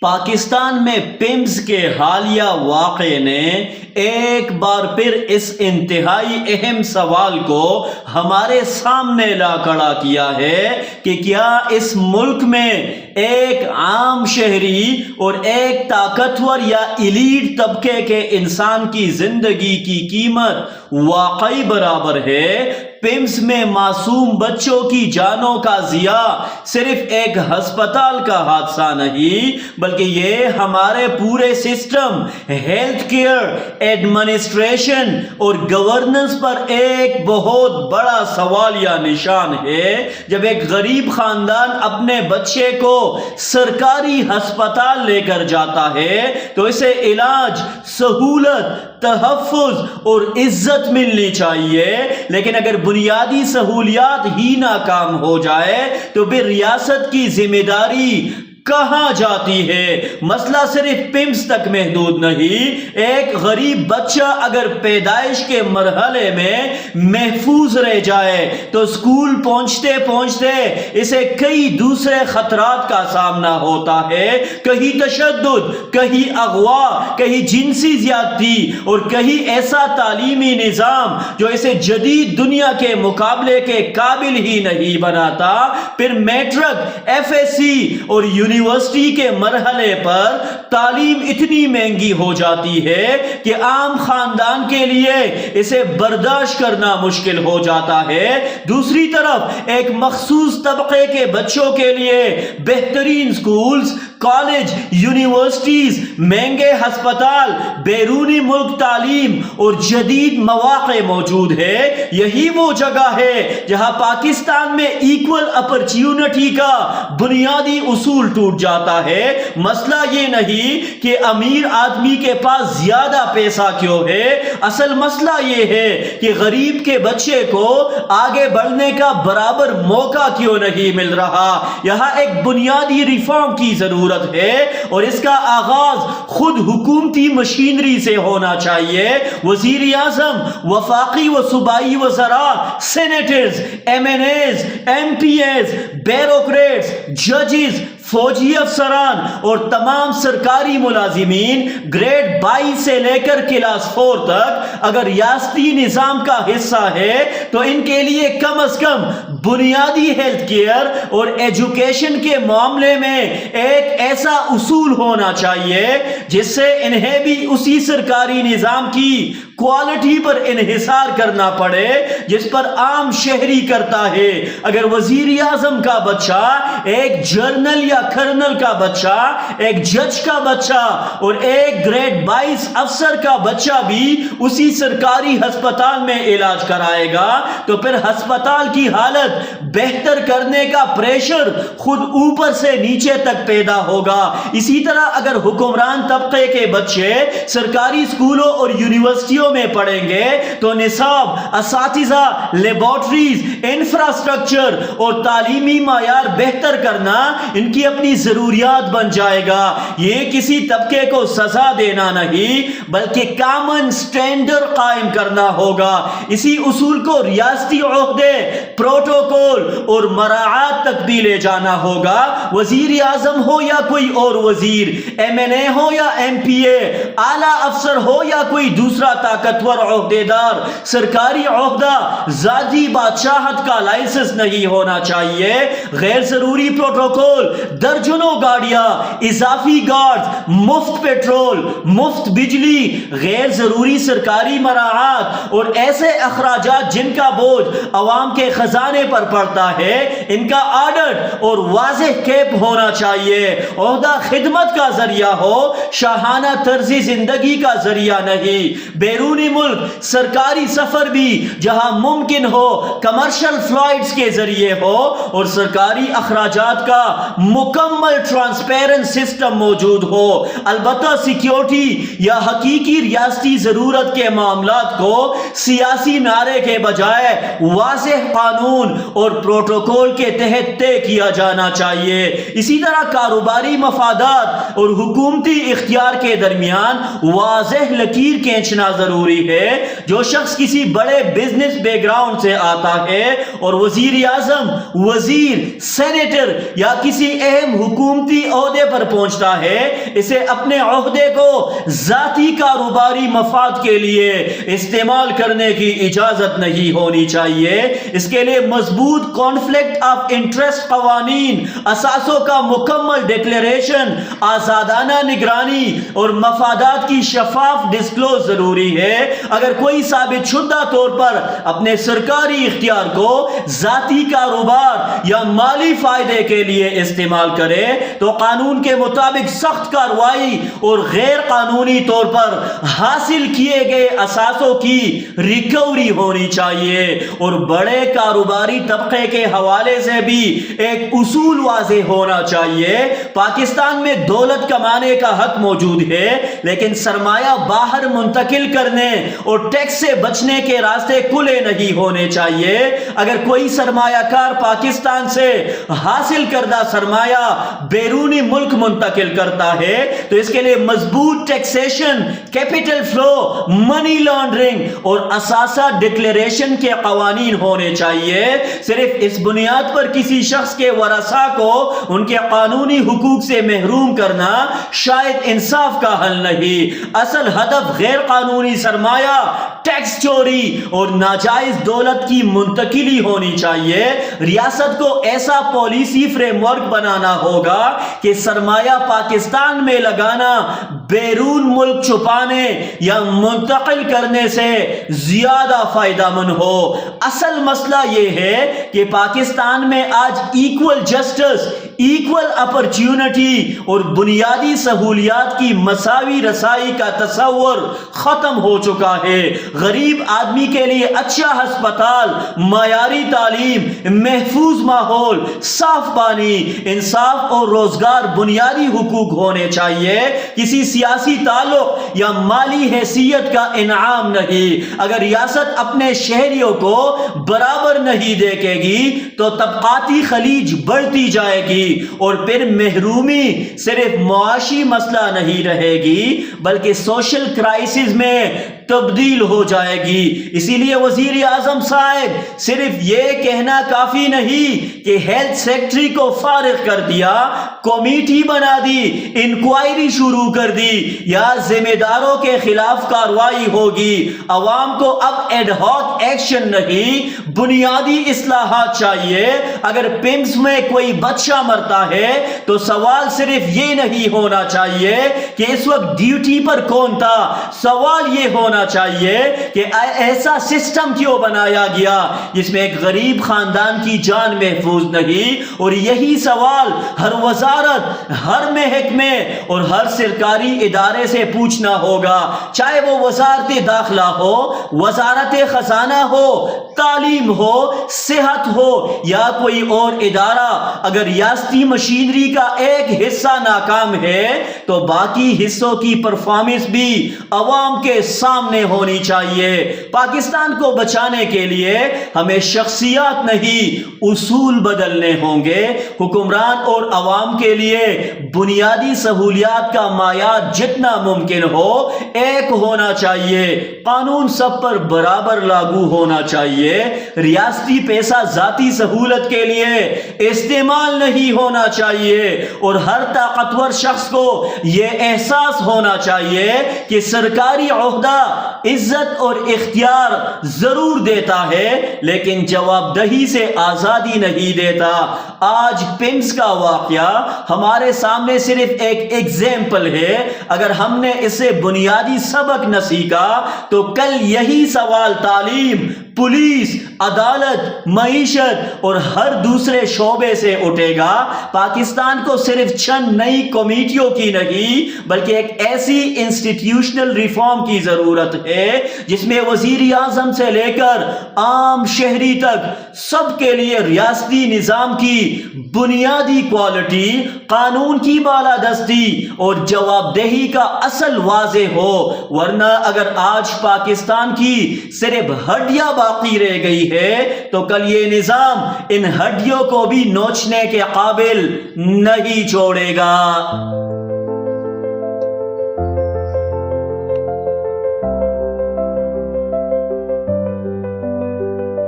پاکستان میں پیمز کے حالیہ واقعے نے ایک بار پھر اس انتہائی اہم سوال کو ہمارے سامنے لا کھڑا کیا ہے کہ کیا اس ملک میں ایک عام شہری اور ایک طاقتور یا ایلیٹ طبقے کے انسان کی زندگی کی قیمت واقعی برابر ہے؟ پیمز میں معصوم بچوں کی جانوں کا ضیاع صرف ایک ہسپتال کا حادثہ نہیں بلکہ یہ ہمارے پورے سسٹم، ہیلتھ کیئر، ایڈمنسٹریشن اور گورننس پر ایک بہت بڑا سوالیہ نشان ہے۔ جب ایک غریب خاندان اپنے بچے کو سرکاری ہسپتال لے کر جاتا ہے تو اسے علاج، سہولت، تحفظ اور عزت ملنی چاہیے، لیکن اگر بنیادی سہولیات ہی ناکام ہو جائے تو پھر ریاست کی ذمہ داری کہاں جاتی ہے؟ مسئلہ صرف پیمز تک محدود نہیں۔ ایک غریب بچہ اگر پیدائش کے مرحلے میں محفوظ رہ جائے تو اسکول پہنچتے پہنچتے اسے کئی دوسرے خطرات کا سامنا ہوتا ہے، کہیں تشدد، کہیں اغوا، کہیں جنسی زیادتی اور کہیں ایسا تعلیمی نظام جو اسے جدید دنیا کے مقابلے کے قابل ہی نہیں بناتا۔ پھر میٹرک، ایف ایس سی اور یونیورسٹی کے مرحلے پر تعلیم اتنی مہنگی ہو جاتی ہے کہ عام خاندان کے لیے اسے برداشت کرنا مشکل ہو جاتا ہے۔ دوسری طرف ایک مخصوص طبقے کے بچوں کے لیے بہترین سکولز، کالج، یونیورسٹیز، مہنگے ہسپتال، بیرونی ملک تعلیم اور جدید مواقع موجود ہے۔ یہی وہ جگہ ہے جہاں پاکستان میں ایکول اپرچونٹی کا بنیادی اصول ٹوٹ جاتا ہے۔ مسئلہ یہ نہیں کہ امیر آدمی کے پاس زیادہ پیسہ کیوں ہے، اصل مسئلہ یہ ہے کہ غریب کے بچے کو آگے بڑھنے کا برابر موقع کیوں نہیں مل رہا۔ یہاں ایک بنیادی ریفارم کی ضرورت ہے اور اس کا آغاز خود حکومتی مشینری سے ہونا چاہیے۔ وزیر اعظم، وفاقی و صوبائی وزراء، senators, M N As, M P As, bureaucrats, ججز، فوجی افسران اور تمام سرکاری ملازمین گریڈ 22 سے لے کر کلاس 4 تک اگر ریاستی نظام کا حصہ ہے تو ان کے لیے کم از کم بنیادی ہیلتھ کیئر اور ایجوکیشن کے معاملے میں ایک ایسا اصول ہونا چاہیے جس سے انہیں بھی اسی سرکاری نظام کی کوالٹی پر انحصار کرنا پڑے جس پر عام شہری کرتا ہے۔ اگر وزیر اعظم کا بچہ، ایک جرنل یا کرنل کا بچہ، ایک جج کا بچہ اور ایک گریڈ 22 افسر کا بچہ بھی اسی سرکاری ہسپتال میں علاج کرائے گا تو پھر ہسپتال کی حالت بہتر کرنے کا پریشر خود اوپر سے نیچے تک پیدا ہوگا۔ اسی طرح اگر حکمران طبقے کے بچے سرکاری اسکولوں اور یونیورسٹیوں میں پڑھیں گے تو نصاب، اساتذہ، لیبارٹریز، انفراسٹرکچر اور تعلیمی معیار بہتر کرنا ان کی اپنی ضروریات بن جائے گا۔ یہ کسی طبقے کو سزا دینا نہیں بلکہ کامن سٹینڈرڈ قائم کرنا ہوگا۔ اسی اصول کو ریاستی عہدے، پروٹوکول اور مراعات تک بھی لے جانا ہوگا۔ وزیر اعظم ہو یا کوئی اور وزیر، ایم این اے ہو یا ایم پی اے، اعلیٰ افسر ہو یا کوئی دوسرا طاقتور عہدے دار، سرکاری عہدہ ذاتی بادشاہت کا لائسنس نہیں ہونا چاہیے۔ غیر ضروری پروٹوکول، درجنوں گاڑیاں، اضافی گارڈز، مفت پیٹرول، مفت بجلی، غیر ضروری سرکاری مراعات اور ایسے اخراجات جن کا بوجھ عوام کے خزانے پر پڑتا ہے، ان کا آڈٹ اور واضح کیپ ہونا چاہیے۔ عہدہ خدمت کا ذریعہ ہو، شاہانہ طرز زندگی کا ذریعہ نہیں۔ بیرونی ملک سرکاری سفر بھی جہاں ممکن ہو کمرشل فلائٹس کے ذریعے ہو اور سرکاری اخراجات کا مکمل ٹرانسپیرنٹ سسٹم موجود ہو۔ البتہ سیکیورٹی یا حقیقی ریاستی ضرورت کے معاملات کو سیاسی نعرے کے بجائے واضح قانون اور پروٹوکول کے تحت طے کیا جانا چاہیے۔ اسی طرح کاروباری مفادات اور حکومتی اختیار کے درمیان واضح لکیر کھینچنا ضروری ہے۔ جو شخص کسی بڑے بزنس بیک گراؤنڈ سے آتا ہے اور وزیر اعظم، وزیر، سینیٹر یا کسی اہم حکومتی عہدے پر پہنچتا ہے، اسے اپنے عہدے کو ذاتی کاروباری مفاد کے لیے استعمال کرنے کی اجازت نہیں ہونی چاہیے۔ اس کے لیے مضبوط کانفلکٹ آف انٹرسٹ قوانین، اثاثوں کا مکمل ڈکلیریشن، آزادانہ نگرانی اور مفادات کی شفاف ڈسکلوز ضروری ہے۔ اگر کوئی ثابت شدہ طور پر اپنے سرکاری اختیار کو ذاتی کاروبار یا مالی فائدے کے لیے استعمال کرے تو قانون کے مطابق سخت کارروائی اور غیر قانونی طور پر حاصل کیے گئے اثاثوں کی ریکوری ہونی چاہیے۔ اور بڑے کاروباری طبقے کے حوالے سے بھی ایک اصول واضح ہونا چاہیے۔ پاکستان میں دولت کمانے کا حق موجود ہے، لیکن سرمایہ باہر منتقل کرنے اور ٹیکس سے بچنے کے راستے کھلے نہیں ہونے چاہیے۔ اگر کوئی سرمایہ کار پاکستان سے حاصل کردہ سرمایہ بیرونی ملک منتقل کرتا ہے تو اس کے لیے مضبوط taxation, capital flu, money laundering اور اثاثہ ڈکلیریشن کے قوانین ہونے چاہیے۔ صرف اس بنیاد پر کسی شخص کے ورثاء کو ان کے قانونی حقوق سے محروم کرنا شاید انصاف کا حل نہیں۔ اصل ہدف غیر قانونی سرمایہ، ٹیکس چوری اور ناجائز دولت کی منتقلی ہونی چاہیے۔ ریاست کو ایسا پالیسی فریم ورک بنانا ہوگا کہ سرمایہ پاکستان میں لگانا بیرون ملک چھپانے یا منتقل کرنے سے زیادہ فائدہ مند ہو۔ اصل مسئلہ یہ ہے کہ پاکستان میں آج ایکول جسٹس، ایکول اپرچونٹی اور بنیادی سہولیات کی مساوی رسائی کا تصور ختم ہو چکا ہے۔ غریب آدمی کے لیے اچھا ہسپتال، معیاری تعلیم، محفوظ ماحول، صاف پانی، انصاف اور روزگار بنیادی حقوق ہونے چاہیے، کسی سیاسی تعلق یا مالی حیثیت کا انعام نہیں۔ اگر ریاست اپنے شہریوں کو برابر نہیں دیکھے گی تو طبقاتی خلیج بڑھتی جائے گی اور پھر محرومی صرف معاشی مسئلہ نہیں رہے گی بلکہ سوشل کرائسس میں تبدیل ہو جائے گی۔ اسی لیے وزیر اعظم صاحب صرف یہ کہنا کافی نہیں کہ ہیلتھ سیکٹری کو فارغ کر دیا، کمیٹی بنا دی، انکوائری شروع کر دی یا ذمہ داروں کے خلاف کارروائی ہوگی۔ عوام کو اب ایڈ ہاک ایکشن نہیں، بنیادی اصلاحات چاہیے۔ اگر پمس میں کوئی بچہ مرتا ہے تو سوال صرف یہ نہیں ہونا چاہیے کہ اس وقت ڈیوٹی پر کون تھا، سوال یہ ہونا چاہیے کہ ایسا سسٹم کیوں بنایا گیا جس میں ایک غریب خاندان کی جان محفوظ نہیں۔ اور یہی سوال ہر وزارت، ہر محکمے اور ہر سرکاری ادارے سے پوچھنا ہوگا، چاہے وہ وزارت داخلہ ہو، وزارت خزانہ ہو، تعلیم ہو، صحت ہو یا کوئی اور ادارہ۔ اگر ریاستی مشینری کا ایک حصہ ناکام ہے تو باقی حصوں کی پرفارمنس بھی عوام کے سامنے ہونی چاہیے۔ پاکستان کو بچانے کے لیے ہمیں شخصیات نہیں، اصول بدلنے ہوں گے۔ حکمران اور عوام کے لیے بنیادی سہولیات کا معیار جتنا ممکن ہو ایک ہونا چاہیے، قانون سب پر برابر لاگو ہونا چاہیے، ریاستی پیسہ ذاتی سہولت کے لیے استعمال نہیں ہونا چاہیے اور ہر طاقتور شخص کو یہ احساس ہونا چاہیے کہ سرکاری عہدہ عزت اور اختیار ضرور دیتا ہے لیکن جواب دہی سے آزادی نہیں دیتا۔ آج پمس کا واقعہ ہمارے سامنے صرف ایک ایگزامپل ہے۔ اگر ہم نے اسے بنیادی سبق نہ سیکھا تو کل یہی سوال تعلیم، پولیس، عدالت، معیشت اور ہر دوسرے شعبے سے اٹھے گا۔ پاکستان کو صرف چند نئی کمیٹیوں کی نہیں بلکہ ایک ایسی انسٹیٹیوشنل ریفارم کی ضرورت ہے جس میں وزیر اعظم سے لے کر عام شہری تک سب کے لیے ریاستی نظام کی بنیادی کوالٹی، قانون کی بالادستی اور جواب دہی کا اصل واضح ہو۔ ورنہ اگر آج پاکستان کی صرف ہڈیاں باقی رہ گئی ہے تو کل یہ نظام ان ہڈیوں کو بھی نوچنے کے قابل نہیں چھوڑے گا۔